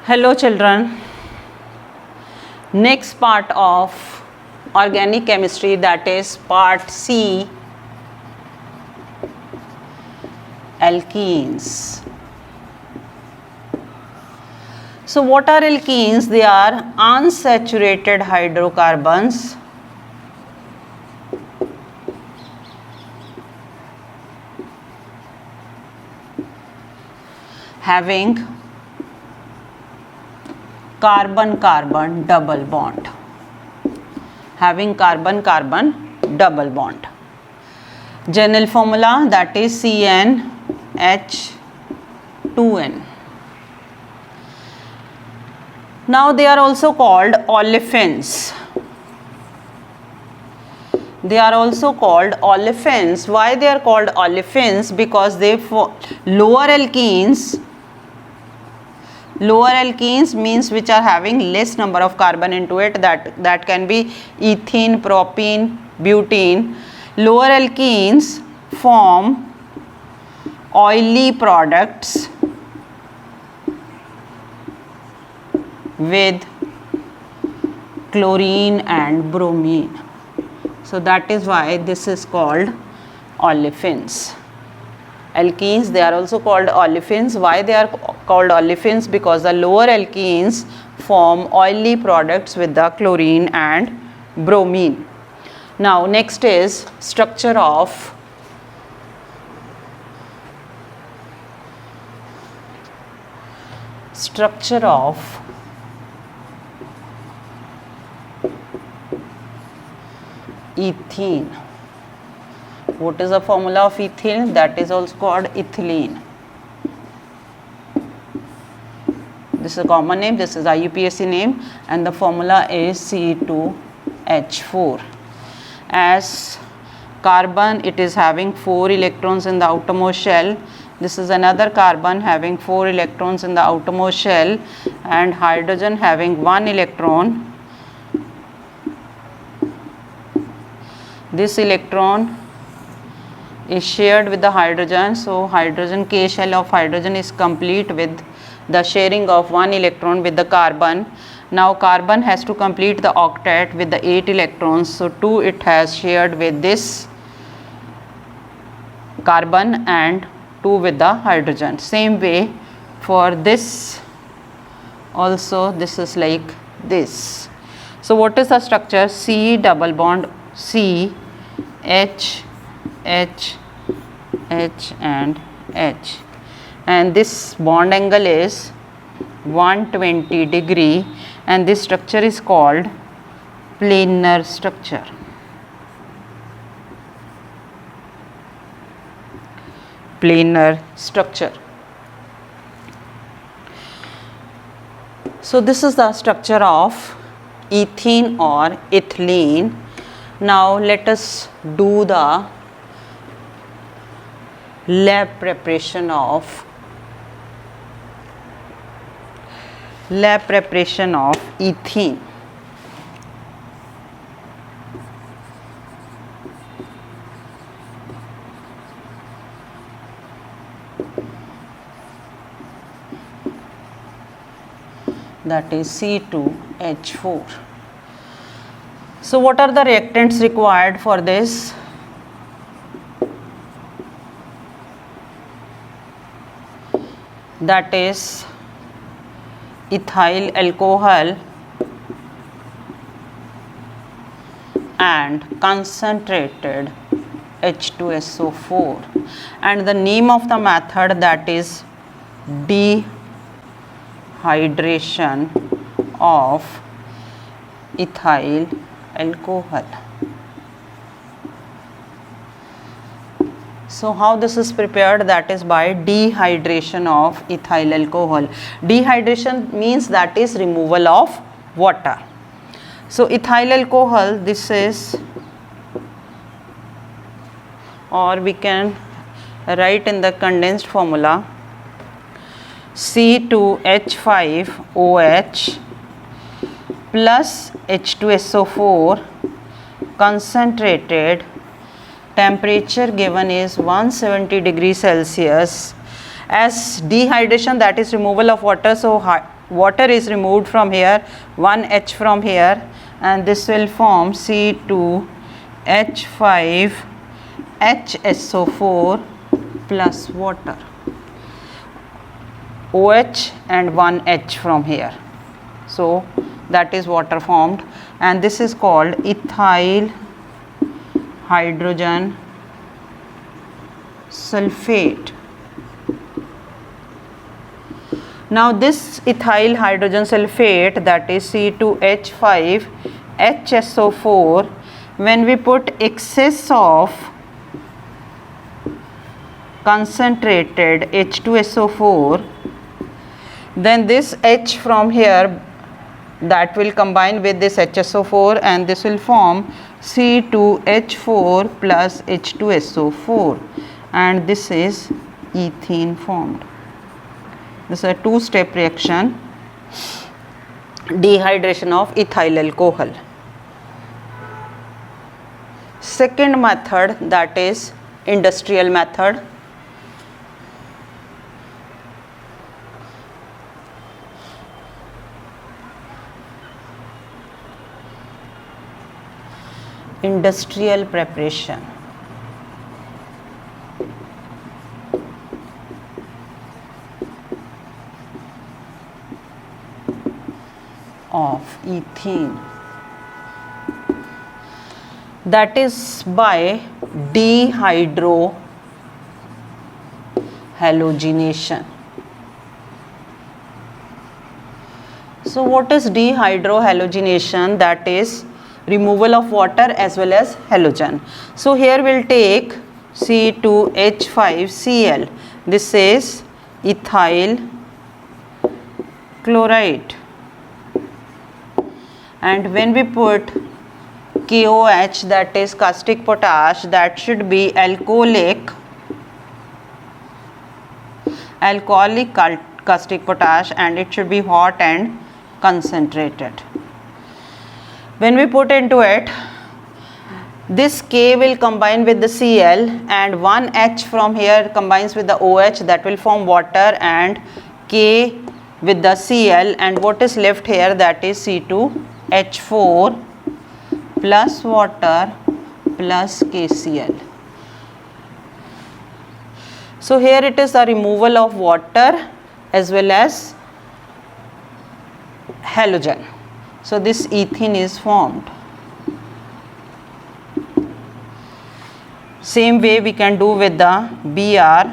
Hello children. Next part of organic chemistry, that is part C, alkenes. So what are alkenes? They are unsaturated hydrocarbons having carbon-carbon double bond. General formula, that is CnH2n. Now they are also called olefins. Why they are called olefins? Because they lower alkenes means which are having less number of carbon into it, that can be ethene, propene, butene. Lower alkenes form oily products with chlorine and bromine. So that is why this is called olefins. Alkenes, they are also called olefins. Why they are called olefins? Because the lower alkenes form oily products with the chlorine and bromine. Now next is structure of ethene. What is the formula of ethene? That is also called ethylene. This is a common name, this is IUPAC name, and the formula is C2H4. As carbon, it is having 4 electrons in the outermost shell. This is another carbon having 4 electrons in the outermost shell, and hydrogen having 1 electron. This electron is shared with the hydrogen, so hydrogen K shell of hydrogen is complete with the sharing of 1 electron with the carbon. Now carbon has to complete the octet with the 8 electrons, so 2 it has shared with this carbon and 2 with the hydrogen. Same way for this also, this is like this. So what is the structure? C double bond C, H, H, H and H, and this bond angle is 120 degree, and this structure is called planar structure. So this is the structure of ethene or ethylene. Now let us do the lab preparation of ethene. That is C2H4. So what are the reactants required for this? That is ethyl alcohol and concentrated H2SO4, and the name of the method, that is dehydration of ethyl alcohol. So how this is prepared? That is by dehydration of ethyl alcohol. Dehydration means that is removal of water. So ethyl alcohol, this is, or we can write in the condensed formula, C2H5OH plus H2SO4, concentrated, temperature given is 170 degrees Celsius. As dehydration, that is removal of water, so water is removed from here, one H from here, and this will form C2H5 HSO4 plus water, OH and one H from here. So that is water formed, and this is called ethyl hydrogen sulfate. Now this ethyl hydrogen sulfate, that is C2H5 HSO4, when we put excess of concentrated H2SO4, then this H from here, that will combine with this HSO4 and this will form C2H4 plus H2SO4, and this is ethene formed. This is a two-step reaction, dehydration of ethyl alcohol. Second method, that is industrial method. Industrial preparation. Of ethene, that is by dehydrohalogenation. So what is dehydrohalogenation? That is removal of water as well as halogen. So here we'll take C2H5Cl. This is ethyl chloride. And when we put KOH, that is caustic potash, that should be alcoholic caustic potash, and it should be hot and concentrated. When we put into it, this K will combine with the Cl, and one H from here combines with the OH, that will form water, and K with the Cl, and what is left here, that is C2H4 plus water plus KCl. So here it is the removal of water as well as halogen. So this ethene is formed. Same way we can do with the Br,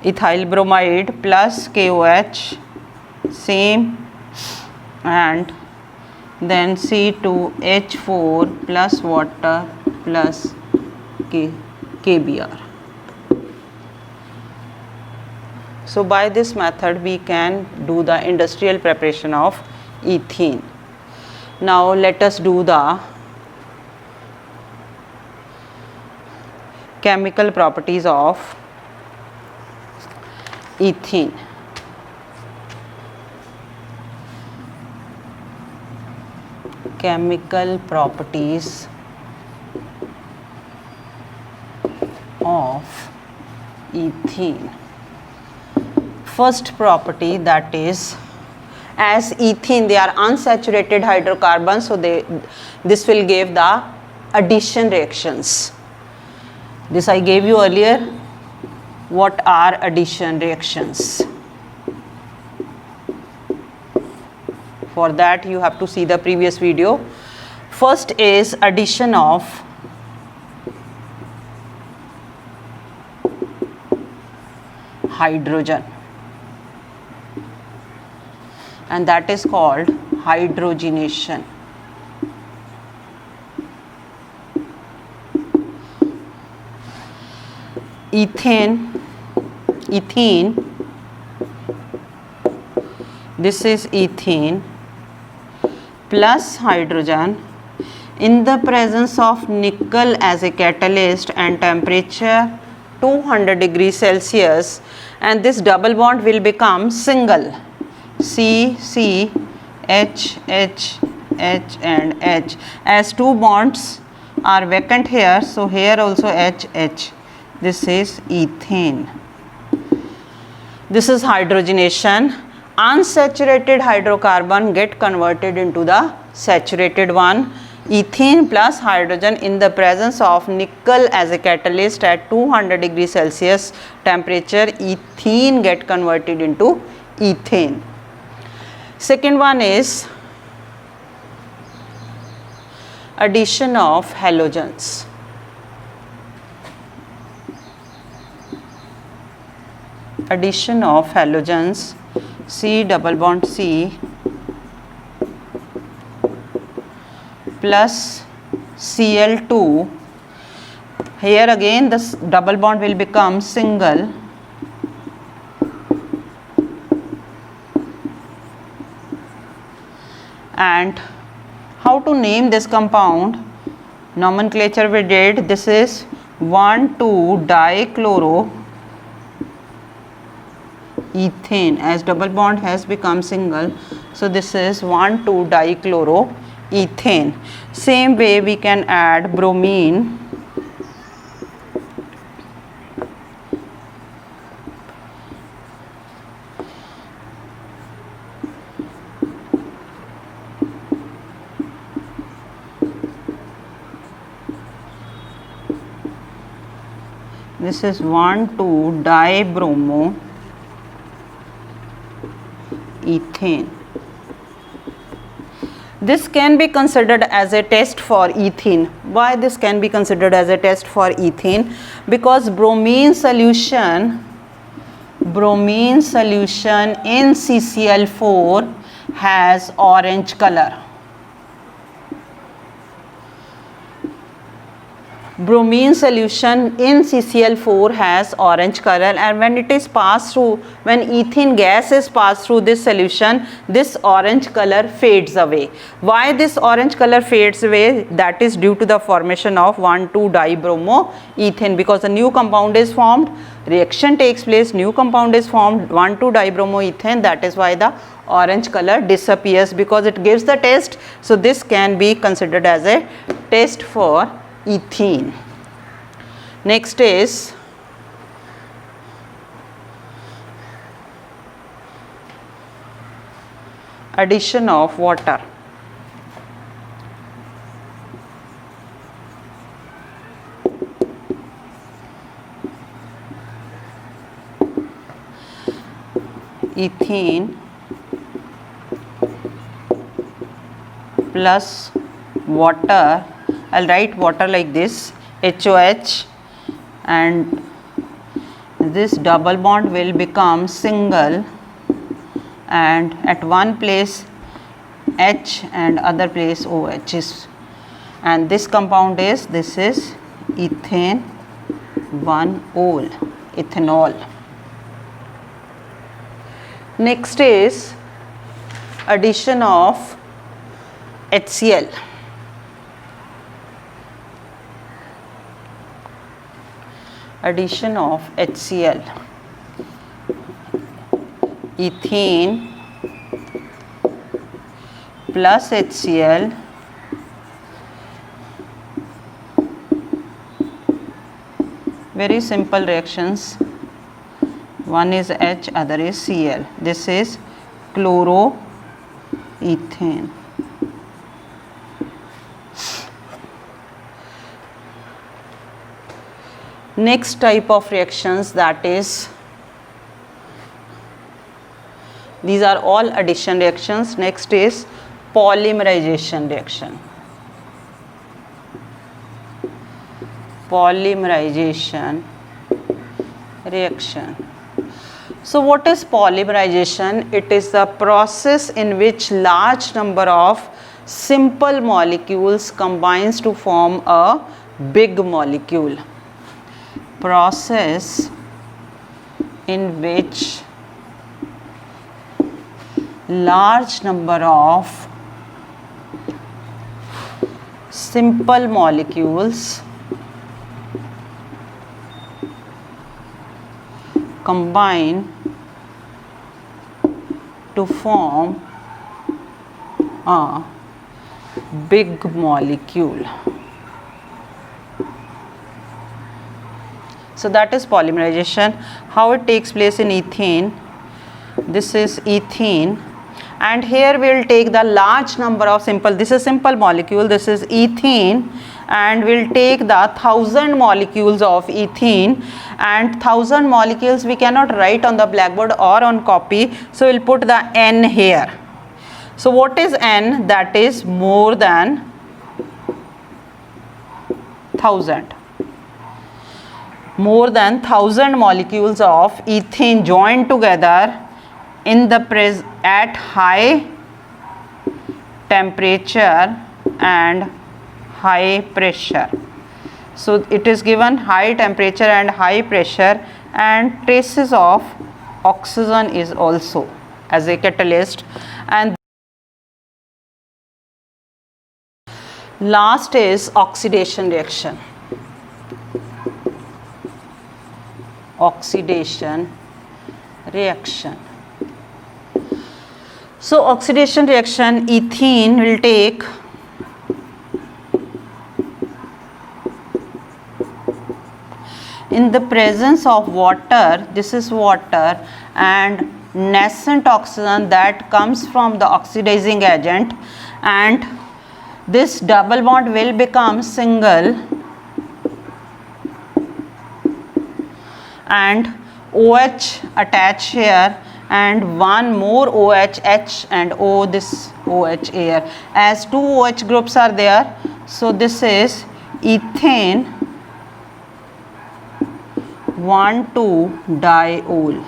ethyl bromide plus KOH, same, and then C2H4 plus water plus KBr. So by this method we can do the industrial preparation of ethene. Now let us do the chemical properties of ethene. Chemical properties of ethene. First property, that is, as ethene they are unsaturated hydrocarbons, so this will give the addition reactions. This I gave you earlier. What are addition reactions? For that you have to see the previous video. First is addition of hydrogen, and that is called hydrogenation. Ethene, this is ethene plus hydrogen in the presence of nickel as a catalyst and temperature 200 degrees Celsius, and this double bond will become single, C, C, H, H, H and H, as two bonds are vacant here, so here also H, H. This is ethane. This is hydrogenation, unsaturated hydrocarbon get converted into the saturated one. Ethene plus hydrogen in the presence of nickel as a catalyst at 200 degrees Celsius temperature, ethene get converted into ethane. Second one is addition of halogens. Addition of halogens, C double bond C plus Cl2. Here again this double bond will become single, and how to name this compound? Nomenclature we did. This is 1,2-dichloro ethane, as double bond has become single, so this is 1,2-dichloro ethane. Same way we can add bromine, this is 1,2-dibromo ethane. This can be considered as a test for ethene. Why this can be considered as a test for ethene? Because bromine solution in CCl4 has orange color. Bromine solution in CCl4 has orange color, and when it is passed through, when ethene gas is passed through this solution, this orange color fades away. Why this orange color fades away? That is due to the formation of 1,2-dibromo ethane, because a new compound is formed, reaction takes place, new compound is formed, 1,2-dibromo ethane. That is why the orange color disappears, because it gives the test. So this can be considered as a test for ethene. Next is addition of water. Ethene plus water. I'll write water like this, HOH, and this double bond will become single, and at one place H and other place OH is, and this compound is, this is ethane 1-ol, ethanol. Next is addition of HCl. Addition of HCl, ethene plus HCl very simple reactions. One is H, other is Cl. This is chloroethane. Next type of reactions, that is, these are all addition reactions. Next is polymerization reaction. Polymerization reaction. So what is polymerization? It is the process in which large number of simple molecules combines to form a big molecule. Process in which large number of simple molecules combine to form a big molecule. So that is polymerization. How it takes place in ethane? this is ethene, and here we will take the large number of simple, this is simple molecule, this is ethene, and we'll take the 1000 molecules of ethene, and 1000 molecules we cannot write on the blackboard or on copy, so we'll put the N here. So what is N? That is more than 1000. More than 1000 molecules of ethene joined together in the at high temperature and high pressure. So it is given high temperature and high pressure, and traces of oxygen is also as a catalyst. And last is oxidation reaction. Oxidation reaction. So oxidation reaction, ethene will take in the presence of water, this is water, and nascent oxygen that comes from the oxidizing agent, and this double bond will become single, and OH attach here, and one more OH, H and O, this OH here, as two OH groups are there. So this is ethane 1,2-diol,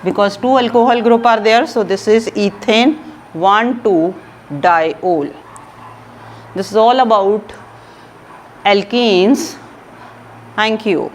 because two alcohol group are there, so this is ethane 1,2-diol. This is all about alkenes. Thank you.